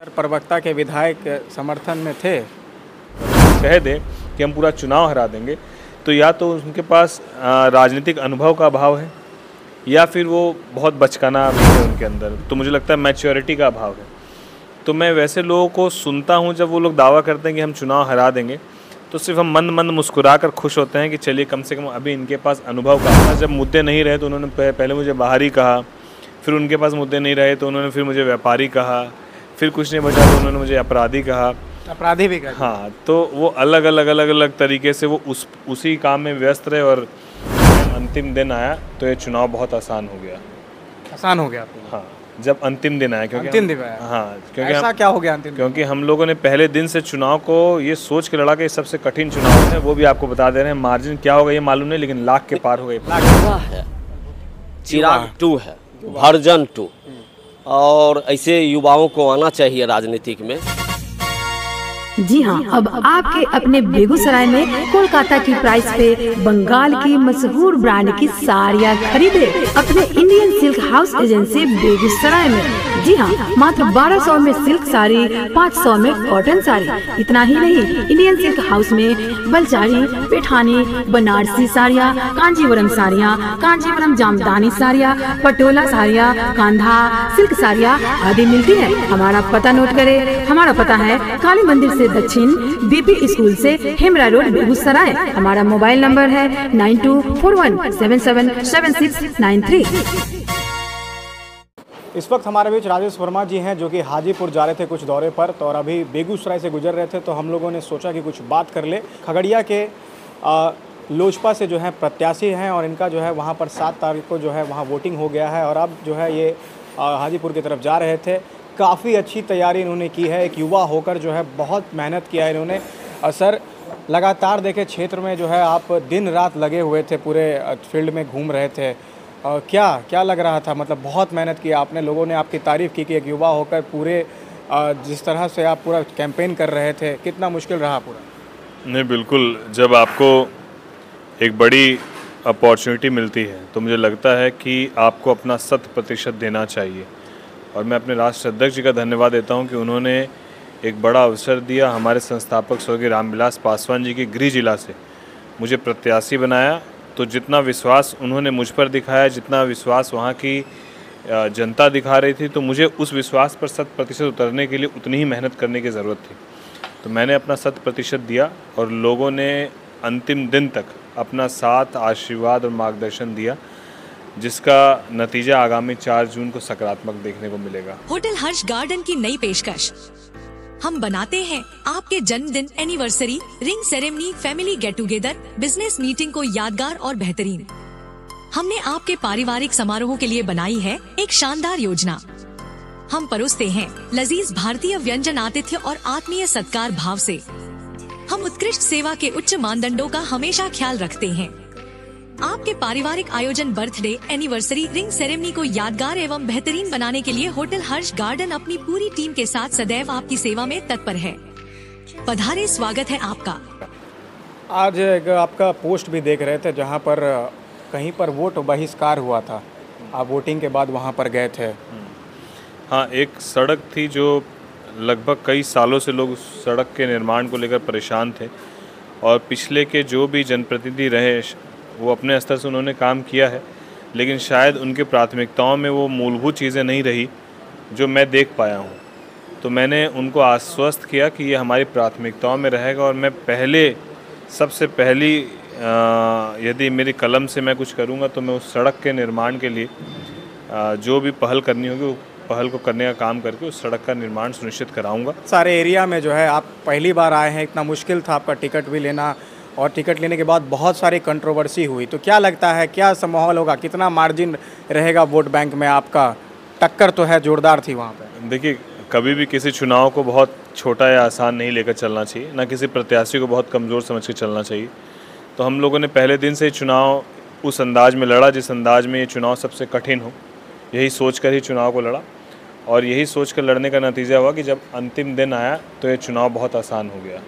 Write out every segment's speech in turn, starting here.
प्रवक्ता के विधायक समर्थन में थे। कह दें कि हम पूरा चुनाव हरा देंगे, तो या तो उनके पास राजनीतिक अनुभव का अभाव है या फिर वो बहुत बचकाना भी है उनके अंदर। तो मुझे लगता है मैच्योरिटी का अभाव है। तो मैं वैसे लोगों को सुनता हूँ जब वो लोग दावा करते हैं कि हम चुनाव हरा देंगे, तो सिर्फ हम मंद मंद मुस्कुरा कर खुश होते हैं कि चलिए कम से कम अभी इनके पास अनुभव का। जब मुद्दे नहीं रहे तो उन्होंने पहले मुझे बाहरी कहा, फिर उनके पास मुद्दे नहीं रहे तो उन्होंने फिर मुझे व्यापारी कहा, फिर कुछ नहीं बचा तो उन्होंने मुझे अपराधी कहा। अपराधी भी कहा। हाँ, तो वो अलग अलग तरीके से वो उसी काम में व्यस्त रहे और अंतिम दिन आया तो ये चुनाव बहुत आसान हो गया। आसान हो गया आपको? हाँ, जब अंतिम दिन आया, क्योंकि अंतिम दिन आया। हाँ, क्योंकि ऐसा क्या हो गया अंतिम दिन? क्योंकि हम लोगों ने पहले दिन से चुनाव को ये सोच के लड़ा कि सबसे कठिन चुनाव है। वो भी आपको बता दे रहे हैं, मार्जिन क्या होगा ये मालूम नहीं, लेकिन लाख के पार हो गए। है चिराग 2 है, वर्जन 2, और ऐसे युवाओं को आना चाहिए राजनीतिक में। जी हाँ, अब आपके अपने बेगूसराय में कोलकाता की प्राइस पे बंगाल की मशहूर ब्रांड की साड़ियाँ खरीदे अपने Indian silk house agency Begusarai में। जी हाँ, मात्र 1200 में सिल्क साड़ी, 500 में कॉटन साड़ी। इतना ही नहीं, इंडियन सिल्क हाउस में बलचारी, पैठानी, बनारसी साड़ियाँ, कांजीवरम साड़ियाँ, कांजीवरम जामदानी साड़ियाँ, पटोला साड़ियाँ, कांधा सिल्क साड़ियाँ आदि मिलती है। हमारा पता नोट करे। हमारा पता है काली मंदिर से दक्षिण, बीपी स्कूल से हेमरा रोड, बेगूसराय। हमारा मोबाइल नंबर है 9241777693। इस वक्त हमारे बीच राजेश वर्मा जी हैं, जो कि हाजीपुर जा रहे थे कुछ दौरे पर, तो और अभी बेगूसराय से गुजर रहे थे। तो हम लोगों ने सोचा कि कुछ बात कर ले। खगड़िया के लोजपा से जो है प्रत्याशी हैं और इनका जो है वहाँ पर 7 तारीख को जो है वहाँ वोटिंग हो गया है और अब जो है ये हाजीपुर की तरफ जा रहे थे। काफ़ी अच्छी तैयारी इन्होंने की है। एक युवा होकर जो है बहुत मेहनत किया है इन्होंने। और सर, लगातार देखे क्षेत्र में जो है आप दिन रात लगे हुए थे, पूरे फील्ड में घूम रहे थे। क्या लग रहा था? मतलब बहुत मेहनत की आपने, लोगों ने आपकी तारीफ़ की कि एक युवा होकर पूरे जिस तरह से आप पूरा कैंपेन कर रहे थे, कितना मुश्किल रहा पूरा? नहीं, बिल्कुल। जब आपको एक बड़ी अपॉर्चुनिटी मिलती है तो मुझे लगता है कि आपको अपना 100% देना चाहिए। और मैं अपने राष्ट्र अध्यक्ष जी का धन्यवाद देता हूं कि उन्होंने एक बड़ा अवसर दिया। हमारे संस्थापक स्वर्गीय रामविलास पासवान जी के गृह जिला से मुझे प्रत्याशी बनाया। तो जितना विश्वास उन्होंने मुझ पर दिखाया, जितना विश्वास वहाँ की जनता दिखा रही थी, तो मुझे उस विश्वास पर 100% उतरने के लिए उतनी ही मेहनत करने की ज़रूरत थी। तो मैंने अपना 100% दिया और लोगों ने अंतिम दिन तक अपना साथ, आशीर्वाद और मार्गदर्शन दिया, जिसका नतीजा आगामी 4 जून को सकारात्मक देखने को मिलेगा। होटल हर्ष गार्डन की नई पेशकश। हम बनाते हैं आपके जन्मदिन, anniversary, ring ceremony, family get together, business meeting को यादगार और बेहतरीन। हमने आपके पारिवारिक समारोह के लिए बनाई है एक शानदार योजना। हम परोसते हैं लजीज भारतीय व्यंजन, आतिथ्य और आत्मीय सत्कार भाव से। हम उत्कृष्ट सेवा के उच्च मानदंडों का हमेशा ख्याल रखते हैं। आपके पारिवारिक आयोजन, बर्थडे, एनिवर्सरी, रिंग सेरेमनी को यादगार एवं बेहतरीन बनाने के लिए होटल हर्ष गार्डन अपनी पूरी टीम के साथ सदैव आपकी सेवा में तत्पर है। पधारे, स्वागत है आपका। आज आपका पोस्ट भी देख रहे थे जहां पर कहीं पर वोट बहिष्कार हुआ था, आप वोटिंग के बाद वहां पर गए थे। हाँ, एक सड़क थी जो लगभग कई सालों से लोग उस सड़क के निर्माण को लेकर परेशान थे और पिछले के जो भी जनप्रतिनिधि रहे वो अपने स्तर से उन्होंने काम किया है, लेकिन शायद उनके प्राथमिकताओं में वो मूलभूत चीज़ें नहीं रही जो मैं देख पाया हूँ। तो मैंने उनको आश्वस्त किया कि ये हमारी प्राथमिकताओं में रहेगा और मैं सबसे पहली यदि मेरी कलम से मैं कुछ करूँगा तो मैं उस सड़क के निर्माण के लिए जो भी पहल करनी होगी वो पहल को करने का काम करके उस सड़क का निर्माण सुनिश्चित कराऊँगा। सारे एरिया में जो है आप पहली बार आए हैं, इतना मुश्किल था आपका टिकट भी लेना और टिकट लेने के बाद बहुत सारी कंट्रोवर्सी हुई। तो क्या लगता है, क्या माहौल होगा, कितना मार्जिन रहेगा वोट बैंक में आपका? टक्कर तो है, जोरदार थी वहाँ पे। देखिए, कभी भी किसी चुनाव को बहुत छोटा या आसान नहीं लेकर चलना चाहिए, ना किसी प्रत्याशी को बहुत कमज़ोर समझ के चलना चाहिए। तो हम लोगों ने पहले दिन से चुनाव उस अंदाज में लड़ा जिस अंदाज में ये चुनाव सबसे कठिन हो, यही सोच कर ही चुनाव को लड़ा और यही सोच कर लड़ने का नतीजा हुआ कि जब अंतिम दिन आया तो ये चुनाव बहुत आसान हो गया।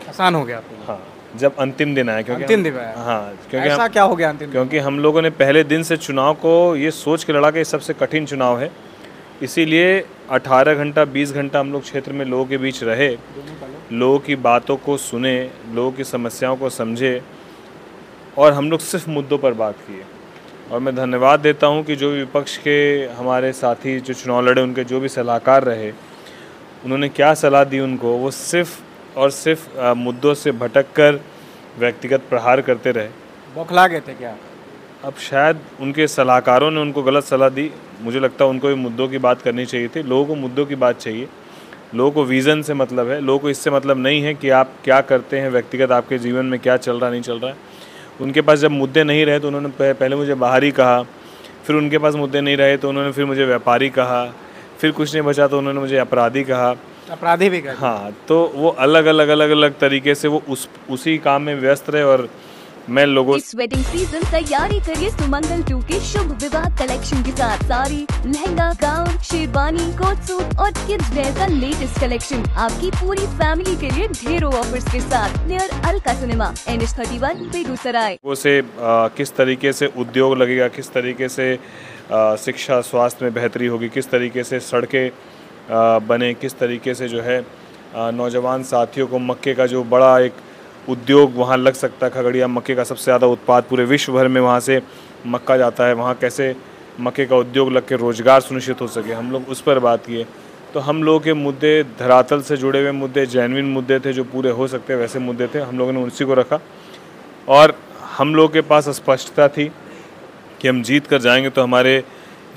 आसान हो गया? हाँ, जब अंतिम दिन आया। क्योंकि अंतिम दिन आया? हाँ, क्योंकि ऐसा क्या हो गया अंतिम दिन? क्योंकि हम लोगों ने पहले दिन से चुनाव को ये सोच के लड़ा कि सबसे कठिन चुनाव है इसीलिए 18 घंटा 20 घंटा हम लोग क्षेत्र में लोगों के बीच रहे, लोगों की बातों को सुने, लोगों की समस्याओं को समझे और हम लोग सिर्फ मुद्दों पर बात किए। और मैं धन्यवाद देता हूं कि जो भी विपक्ष के हमारे साथी जो चुनाव लड़े, उनके जो भी सलाहकार रहे, उन्होंने क्या सलाह दी उनको, वो सिर्फ और सिर्फ मुद्दों से भटक कर व्यक्तिगत प्रहार करते रहे। बौखला गए थे क्या? अब शायद उनके सलाहकारों ने उनको गलत सलाह दी। मुझे लगता है उनको भी मुद्दों की बात करनी चाहिए थी। लोगों को मुद्दों की बात चाहिए, लोगों को विज़न से मतलब है, लोगों को इससे मतलब नहीं है कि आप क्या करते हैं, व्यक्तिगत आपके जीवन में क्या चल रहा नहीं चल रहा है। उनके पास जब मुद्दे नहीं रहे तो उन्होंने पहले मुझे बाहरी कहा, फिर उनके पास मुद्दे नहीं रहे तो उन्होंने फिर मुझे व्यापारी कहा, फिर कुछ नहीं बचा तो उन्होंने मुझे अपराधी कहा। अपराधी भी कहा? हाँ, तो वो अलग अलग तरीके से वो उसी काम में व्यस्त रहे और मैं लोगों इस वेडिंग सीजन तैयारी करिए सुमंगल 2 के शुभ विवाह कलेक्शन के साथ। Sari, lehenga, gown, sherwani, coat suit और किड्स वेयर का लेटेस्ट कलेक्शन आपकी पूरी फैमिली के लिए ढेरों ऑफर्स के साथ near Alka cinema NH31 Begusarai. वो से किस तरीके से उद्योग लगेगा, किस तरीके से शिक्षा स्वास्थ्य में बेहतरी होगी, किस तरीके से सड़कें बने, किस तरीके से जो है नौजवान साथियों को मक्के का जो बड़ा एक उद्योग वहाँ लग सकता है। खगड़िया मक्के का सबसे ज़्यादा उत्पाद पूरे विश्व भर में वहाँ से मक्का जाता है, वहाँ कैसे मक्के का उद्योग लग के रोज़गार सुनिश्चित हो सके, हम लोग उस पर बात किए। तो हम लोगों के मुद्दे धरातल से जुड़े हुए मुद्दे, जेन्युइन मुद्दे थे जो पूरे हो सकते हैं, वैसे मुद्दे थे, हम लोगों ने उसी को रखा। और हम लोगों के पास स्पष्टता थी कि हम जीत कर जाएंगे तो हमारे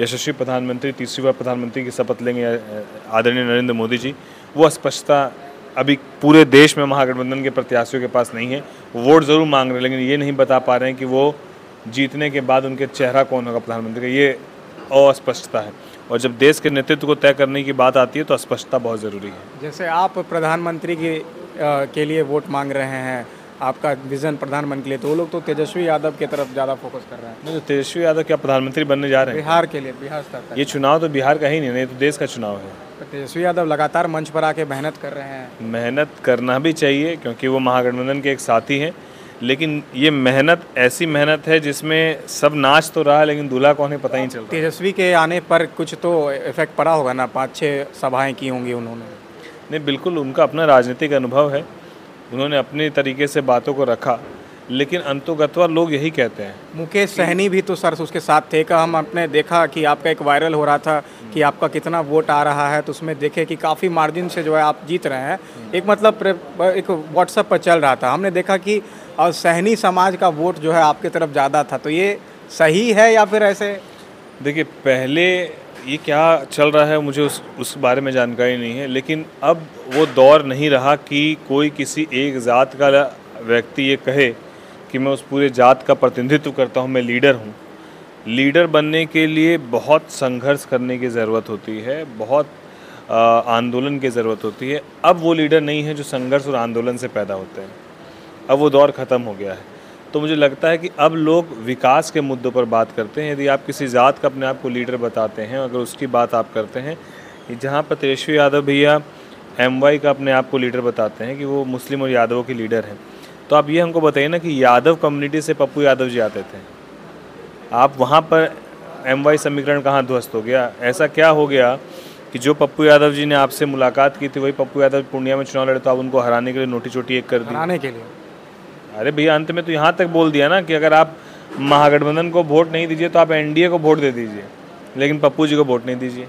यशस्वी प्रधानमंत्री, तीसरी बार प्रधानमंत्री की शपथ लेंगे आदरणीय नरेंद्र मोदी जी। वो स्पष्टता अभी पूरे देश में महागठबंधन के प्रत्याशियों के पास नहीं है। वोट ज़रूर मांग रहे हैं लेकिन ये नहीं बता पा रहे हैं कि वो जीतने के बाद उनके चेहरा कौन होगा प्रधानमंत्री का, ये अस्पष्टता है। और जब देश के नेतृत्व को तय करने की बात आती है तो स्पष्टता बहुत ज़रूरी है। जैसे आप प्रधानमंत्री के लिए वोट मांग रहे हैं, आपका विजन प्रधानमंत्री के लिए, तो वो लोग तो तेजस्वी यादव की तरफ ज़्यादा फोकस कर रहे हैं। नहीं, तो तेजस्वी यादव क्या प्रधानमंत्री बनने जा रहे हैं? बिहार के लिए, बिहार स्तर तक। ये चुनाव तो बिहार का ही नहीं, नहीं तो देश का चुनाव है। तो तेजस्वी यादव लगातार मंच पर आके मेहनत कर रहे हैं। मेहनत करना भी चाहिए क्योंकि वो महागठबंधन के एक साथी हैं, लेकिन ये मेहनत ऐसी मेहनत है जिसमें सब नाच तो रहा है लेकिन दूल्हा कौन है पता ही नहीं चल रहा। तेजस्वी के आने पर कुछ तो इफेक्ट पड़ा होगा ना, 5-6 सभाएं की होंगी उन्होंने। नहीं, बिल्कुल उनका अपना राजनीतिक अनुभव है, उन्होंने अपने तरीके से बातों को रखा, लेकिन अंतोगत्वा लोग यही कहते हैं। मुकेश सहनी भी तो सर उसके साथ थे का, हम अपने देखा कि आपका एक वायरल हो रहा था कि आपका कितना वोट आ रहा है, तो उसमें देखे कि काफ़ी मार्जिन से जो है आप जीत रहे हैं। एक मतलब एक व्हाट्सएप पर चल रहा था, हमने देखा कि और सहनी समाज का वोट जो है आपकी तरफ ज़्यादा था, तो ये सही है या फिर ऐसे? देखिए, पहले ये क्या चल रहा है मुझे उस बारे में जानकारी नहीं है, लेकिन अब वो दौर नहीं रहा कि कोई किसी एक ज़ात का व्यक्ति ये कहे कि मैं उस पूरे जात का प्रतिनिधित्व करता हूँ, मैं लीडर हूँ। लीडर बनने के लिए बहुत संघर्ष करने की ज़रूरत होती है, बहुत आंदोलन की ज़रूरत होती है। अब वो लीडर नहीं है जो संघर्ष और आंदोलन से पैदा होते हैं, अब वो दौर ख़त्म हो गया है। तो मुझे लगता है कि अब लोग विकास के मुद्दों पर बात करते हैं। यदि आप किसी ज़ात का अपने आप को लीडर बताते हैं, अगर उसकी बात आप करते हैं, जहाँ पर तेजस्वी यादव भैया MY का अपने आप को लीडर बताते हैं कि वो मुस्लिम और यादवों के लीडर हैं, तो आप ये हमको बताइए ना कि यादव कम्युनिटी से पप्पू यादव जी आते थे, आप वहाँ पर MY समीकरण कहाँ ध्वस्त हो गया? ऐसा क्या हो गया कि जो पप्पू यादव जी ने आपसे मुलाकात की थी वही पप्पू यादव पूर्णिया में चुनाव लड़े, तो आप उनको हराने के लिए नोटी चोटी एक कर दी। हराने के लिए? अरे भैया, अंत में तो यहाँ तक बोल दिया ना कि अगर आप महागठबंधन को वोट नहीं दीजिए तो आप NDA को वोट दे दीजिए, लेकिन पप्पू जी को वोट नहीं दीजिए।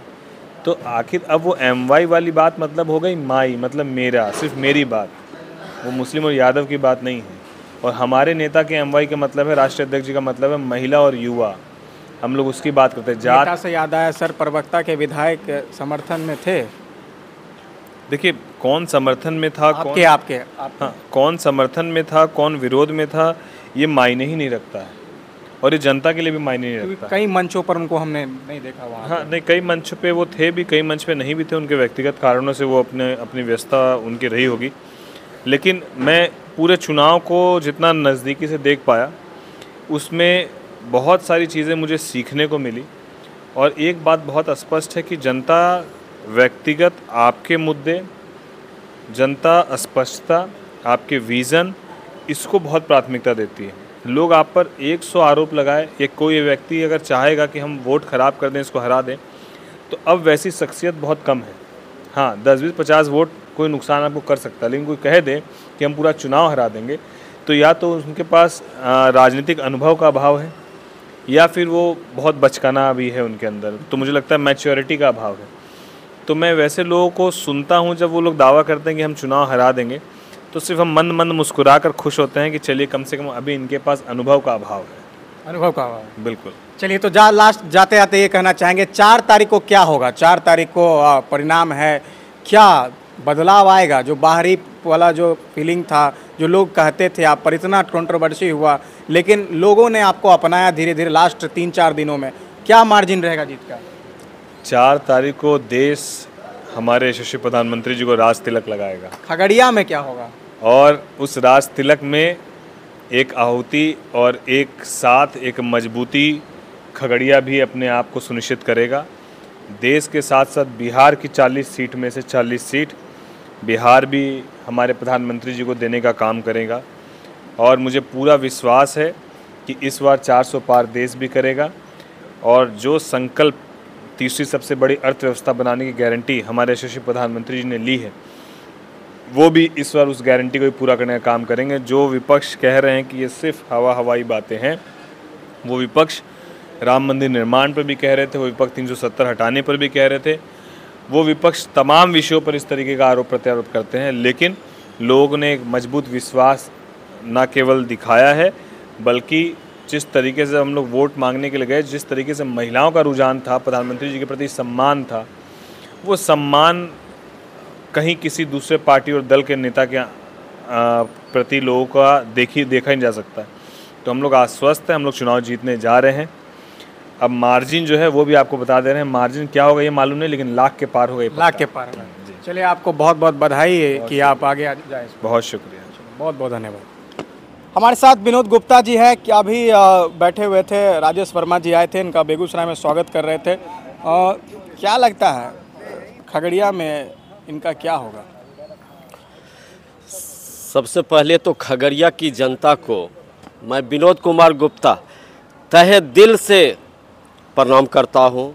तो आखिर अब वो MY वाली बात मतलब हो गई माई, मतलब मेरा, सिर्फ मेरी बात, वो मुस्लिम और यादव की बात नहीं है। और हमारे नेता के MY का मतलब है, राष्ट्रीय अध्यक्ष जी का मतलब है महिला और युवा, हम लोग उसकी बात करते हैं। जात से याद आया सर, प्रवक्ता के विधायक समर्थन में थे। देखिए, कौन समर्थन में था, आपके हाँ, कौन समर्थन में था, कौन विरोध में था, ये मायने ही नहीं रखता है और ये जनता के लिए भी मायने नहीं रखता। कई मंचों पर उनको हमने नहीं देखा वहाँ। हाँ, नहीं, कई मंच पे वो थे भी, कई मंच पे नहीं भी थे, उनके व्यक्तिगत कारणों से वो अपनी व्यस्तता उनकी रही होगी। लेकिन मैं पूरे चुनाव को जितना नज़दीकी से देख पाया, उसमें बहुत सारी चीज़ें मुझे सीखने को मिली। और एक बात बहुत स्पष्ट है कि जनता व्यक्तिगत आपके मुद्दे, जनता स्पष्टता, आपके विज़न, इसको बहुत प्राथमिकता देती है। लोग आप पर 100 आरोप लगाए, या कोई व्यक्ति अगर चाहेगा कि हम वोट ख़राब कर दें, इसको हरा दें, तो अब वैसी शख्सियत बहुत कम है। हाँ, 10-20-50 वोट कोई नुकसान आपको कर सकता है, लेकिन कोई कह दे कि हम पूरा चुनाव हरा देंगे, तो या तो उनके पास राजनीतिक अनुभव का अभाव है, या फिर वो बहुत बचकाना भी है उनके अंदर। तो मुझे लगता है मैच्योरिटी का अभाव है। तो मैं वैसे लोगों को सुनता हूँ जब वो लोग दावा करते हैं कि हम चुनाव हरा देंगे, तो सिर्फ हम मंद मंद मुस्कुरा कर खुश होते हैं कि चलिए कम से कम अभी इनके पास अनुभव का अभाव है। अनुभव का अभाव, बिल्कुल। चलिए, तो लास्ट जाते आते ये कहना चाहेंगे 4 तारीख को क्या होगा? 4 तारीख को परिणाम है, क्या बदलाव आएगा? जो बाहरी वाला जो फीलिंग था, जो लोग कहते थे आप पर, इतना कंट्रोवर्सी हुआ, लेकिन लोगों ने आपको अपनाया धीरे धीरे लास्ट 3-4 दिनों में, क्या मार्जिन रहेगा जीत का? 4 तारीख को देश हमारे यशस्वी प्रधानमंत्री जी को राज तिलक लगाएगा। खगड़िया में क्या होगा? और उस राज तिलक में एक आहुति और एक साथ एक मजबूती खगड़िया भी अपने आप को सुनिश्चित करेगा। देश के साथ साथ बिहार की 40 सीट में से 40 सीट बिहार भी हमारे प्रधानमंत्री जी को देने का काम करेगा। और मुझे पूरा विश्वास है कि इस बार 400 पार देश भी करेगा। और जो संकल्प तीसरी सबसे बड़ी अर्थव्यवस्था बनाने की गारंटी हमारे यशस्वी प्रधानमंत्री जी ने ली है, वो भी इस बार उस गारंटी को भी पूरा करने का काम करेंगे। जो विपक्ष कह रहे हैं कि ये सिर्फ हवाई बातें हैं, वो विपक्ष राम मंदिर निर्माण पर भी कह रहे थे, वो विपक्ष 370 हटाने पर भी कह रहे थे, वो विपक्ष तमाम विषयों पर इस तरीके का आरोप प्रत्यारोप करते हैं। लेकिन लोगों ने एक मजबूत विश्वास न केवल दिखाया है, बल्कि जिस तरीके से हम लोग वोट मांगने के लिए गए, जिस तरीके से महिलाओं का रुझान था, प्रधानमंत्री जी के प्रति सम्मान था, वो सम्मान कहीं किसी दूसरे पार्टी और दल के नेता के प्रति लोगों का देखा नहीं जा सकता। तो हम लोग आश्वस्त हैं, हम लोग चुनाव जीतने जा रहे हैं। अब मार्जिन जो है वो भी आपको बता दे रहे हैं, मार्जिन क्या होगा ये मालूम नहीं, लेकिन लाख के पार होगा। लाख के पार होगा। चलिए, आपको बहुत बहुत बधाई है कि आप आगे आ जाए। बहुत शुक्रिया, बहुत बहुत धन्यवाद। हमारे साथ विनोद गुप्ता जी हैं, कि अभी बैठे हुए थे, राजेश वर्मा जी आए थे, इनका बेगूसराय में स्वागत कर रहे थे। क्या लगता है खगड़िया में इनका क्या होगा? सबसे पहले तो खगड़िया की जनता को मैं विनोद कुमार गुप्ता तहे दिल से प्रणाम करता हूं।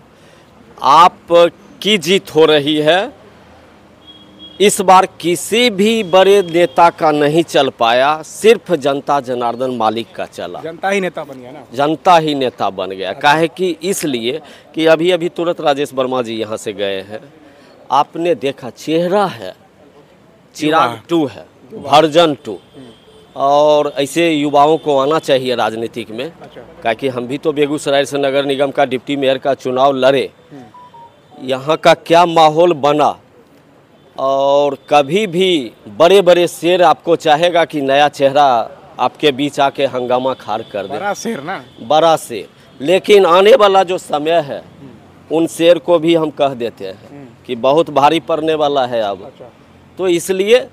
आपकी जीत हो रही है। इस बार किसी भी बड़े नेता का नहीं चल पाया, सिर्फ जनता जनार्दन मालिक का चला। जनता ही नेता बन गया ना? जनता ही नेता बन गया। काहे कि इसलिए कि अभी तुरंत राजेश वर्मा जी यहाँ से गए हैं, आपने देखा चेहरा है, चिराग 2 है, वर्जन 2। और ऐसे युवाओं को आना चाहिए राजनीतिक में। काहे कि हम भी तो बेगूसराय से नगर निगम का डिप्टी मेयर का चुनाव लड़े, यहाँ का क्या माहौल बना। और कभी भी बड़े बड़े शेर आपको चाहेगा कि नया चेहरा आपके बीच आके हंगामा खार कर दे। बड़ा शेर ना? बड़ा शेर। लेकिन आने वाला जो समय है, उन शेर को भी हम कह देते हैं कि बहुत भारी पड़ने वाला है अब। तो इसलिए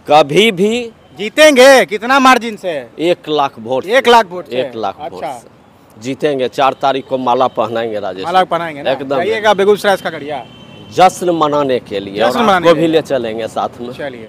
कभी भी जीतेंगे। कितना मार्जिन से? 1 लाख वोट। 1 लाख वोट से? 1 लाख वोट से जीतेंगे। 4 तारीख को माला पहनाएंगे राजेश। माला पहनाएंगे ना? एकदम जाइएगा बेगूसराय खगड़िया जश्न मनाने के लिए, और आपको भी ले चलेंगे साथ में। चलिए।